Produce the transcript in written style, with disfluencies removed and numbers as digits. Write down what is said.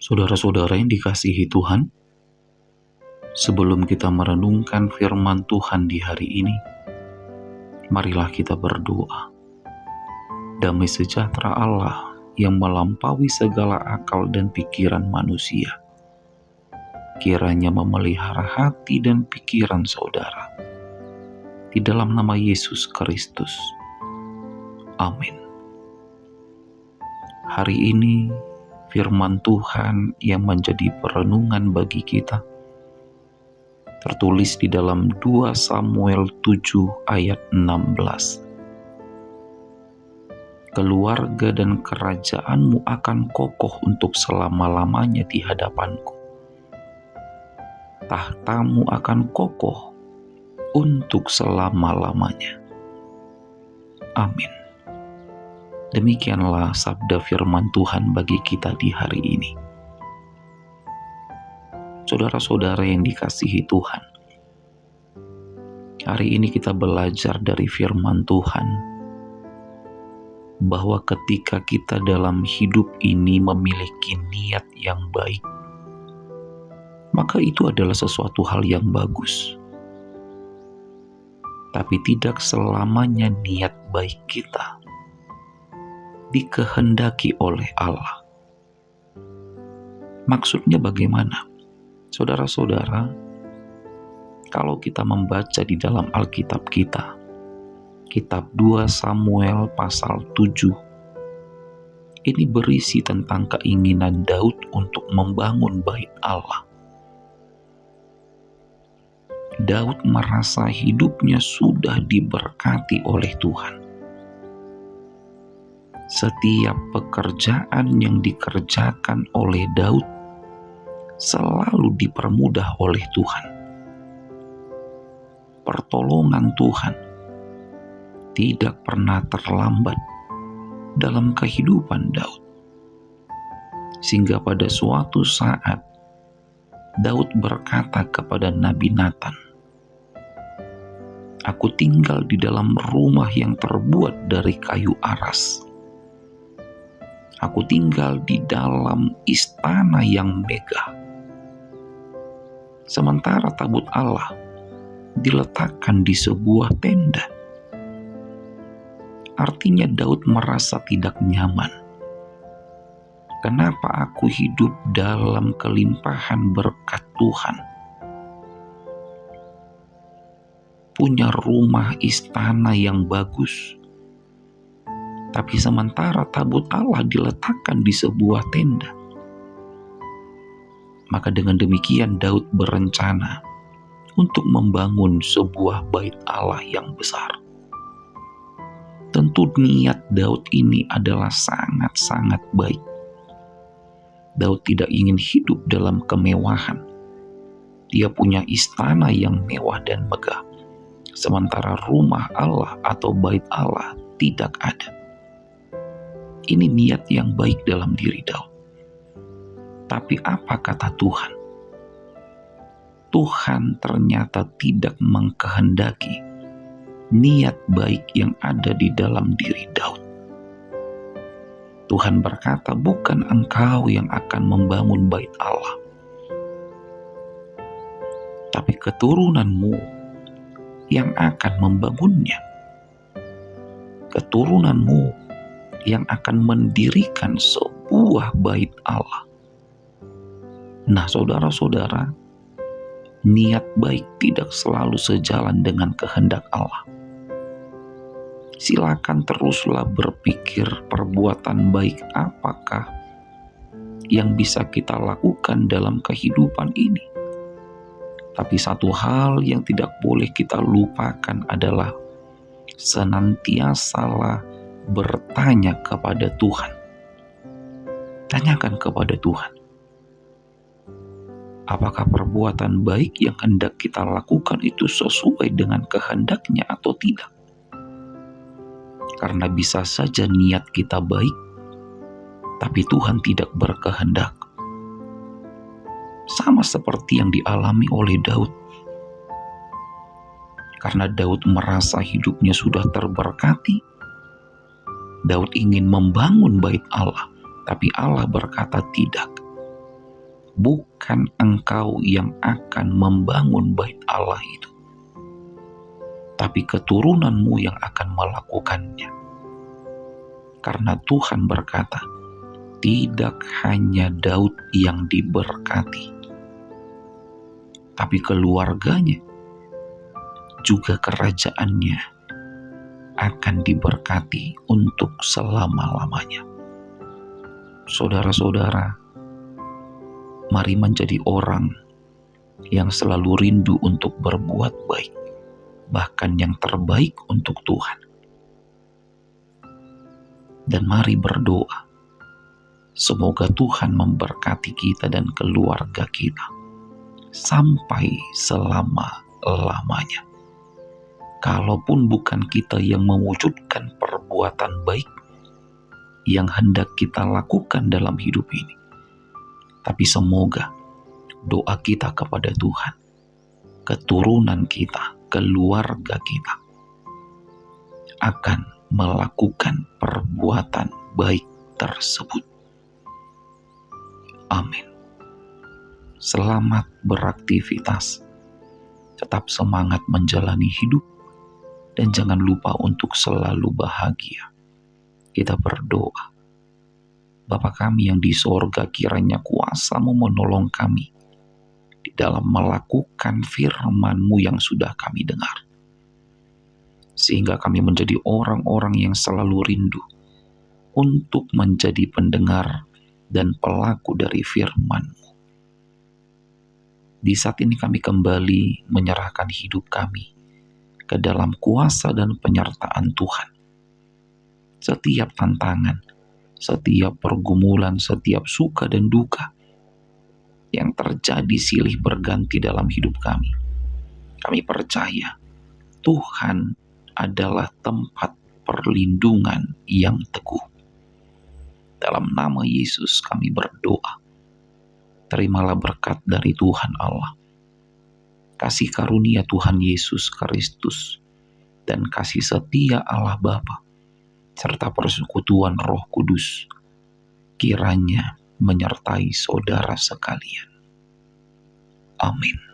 Saudara-saudara yang dikasihi Tuhan, sebelum kita merenungkan firman Tuhan di hari ini, marilah kita berdoa. Damai sejahtera Allah yang melampaui segala akal dan pikiran manusia, kiranya memelihara hati dan pikiran saudara. Di dalam nama Yesus Kristus. Amin. Hari ini, firman Tuhan yang menjadi perenungan bagi kita tertulis di dalam 2 Samuel 7 ayat 16. Keluarga dan kerajaanmu akan kokoh untuk selama-lamanya di hadapanku. Tahtamu akan kokoh untuk selama-lamanya. Amin. Demikianlah sabda firman Tuhan bagi kita di hari ini. Saudara-saudara yang dikasihi Tuhan, hari ini kita belajar dari firman Tuhan bahwa ketika kita dalam hidup ini memiliki niat yang baik, maka itu adalah sesuatu hal yang bagus. Tapi tidak selamanya niat baik kita dikehendaki oleh Allah. Maksudnya bagaimana? Saudara-saudara, kalau kita membaca di dalam Alkitab kita, kitab 2 Samuel pasal 7, ini berisi tentang keinginan Daud untuk membangun bait Allah. Daud merasa hidupnya sudah diberkati oleh Tuhan. Setiap pekerjaan yang dikerjakan oleh Daud selalu dipermudah oleh Tuhan. Pertolongan Tuhan tidak pernah terlambat dalam kehidupan Daud. Sehingga pada suatu saat Daud berkata kepada Nabi Nathan, "Aku tinggal di dalam rumah yang terbuat dari kayu aras. Aku tinggal di dalam istana yang megah. Sementara tabut Allah diletakkan di sebuah tenda." Artinya Daud merasa tidak nyaman. Kenapa aku hidup dalam kelimpahan berkat Tuhan? Punya rumah istana yang bagus, tapi sementara tabut Allah diletakkan di sebuah tenda. Maka dengan demikian Daud berencana untuk membangun sebuah bait Allah yang besar. Tentu niat Daud ini adalah sangat-sangat baik. Daud tidak ingin hidup dalam kemewahan. Dia punya istana yang mewah dan megah, sementara rumah Allah atau bait Allah tidak ada. Ini niat yang baik dalam diri Daud. Tapi apa kata Tuhan? Tuhan ternyata tidak mengkehendaki niat baik yang ada di dalam diri Daud. Tuhan berkata, "Bukan engkau yang akan membangun bait Allah, tapi keturunanmu yang akan membangunnya. Keturunanmu yang akan mendirikan sebuah bait Allah." Nah, saudara-saudara, niat baik tidak selalu sejalan dengan kehendak Allah. Silakan teruslah berpikir perbuatan baik apakah yang bisa kita lakukan dalam kehidupan ini. Tapi satu hal yang tidak boleh kita lupakan adalah senantiasalah bertanya kepada Tuhan. Tanyakan kepada Tuhan, apakah perbuatan baik yang hendak kita lakukan itu sesuai dengan kehendaknya atau tidak? Karena bisa saja niat kita baik, tapi Tuhan tidak berkehendak. Sama seperti yang dialami oleh Daud. Karena Daud merasa hidupnya sudah terberkati, Daud ingin membangun bait Allah, tapi Allah berkata tidak. bukan engkau yang akan membangun bait Allah itu, tapi keturunanmu yang akan melakukannya. Karena Tuhan berkata, tidak hanya Daud yang diberkati, tapi keluarganya, juga kerajaannya akan diberkati untuk selama-lamanya. Saudara-saudara, mari menjadi orang yang selalu rindu untuk berbuat baik, bahkan yang terbaik untuk Tuhan. Dan mari berdoa, semoga Tuhan memberkati kita dan keluarga kita sampai selama-lamanya. Kalaupun bukan kita yang mewujudkan perbuatan baik yang hendak kita lakukan dalam hidup ini, tapi semoga doa kita kepada Tuhan, keturunan kita, keluarga kita akan melakukan perbuatan baik tersebut. Amin. Selamat beraktivitas, tetap semangat menjalani hidup, dan jangan lupa untuk selalu bahagia. Kita berdoa. Bapa kami yang di sorga, kiranya kuasa-Mu menolong kami di dalam melakukan firman-Mu yang sudah kami dengar, sehingga kami menjadi orang-orang yang selalu rindu untuk menjadi pendengar dan pelaku dari firman-Mu. Di saat ini kami kembali menyerahkan hidup kami ke dalam kuasa dan penyertaan Tuhan. Setiap tantangan, setiap pergumulan, setiap suka dan duka yang terjadi silih berganti dalam hidup kami, kami percaya Tuhan adalah tempat perlindungan yang teguh. Dalam nama Yesus kami berdoa. Terimalah berkat dari Tuhan Allah, kasih karunia Tuhan Yesus Kristus, dan kasih setia Allah Bapa, serta persekutuan Roh Kudus, kiranya menyertai saudara sekalian. Amin.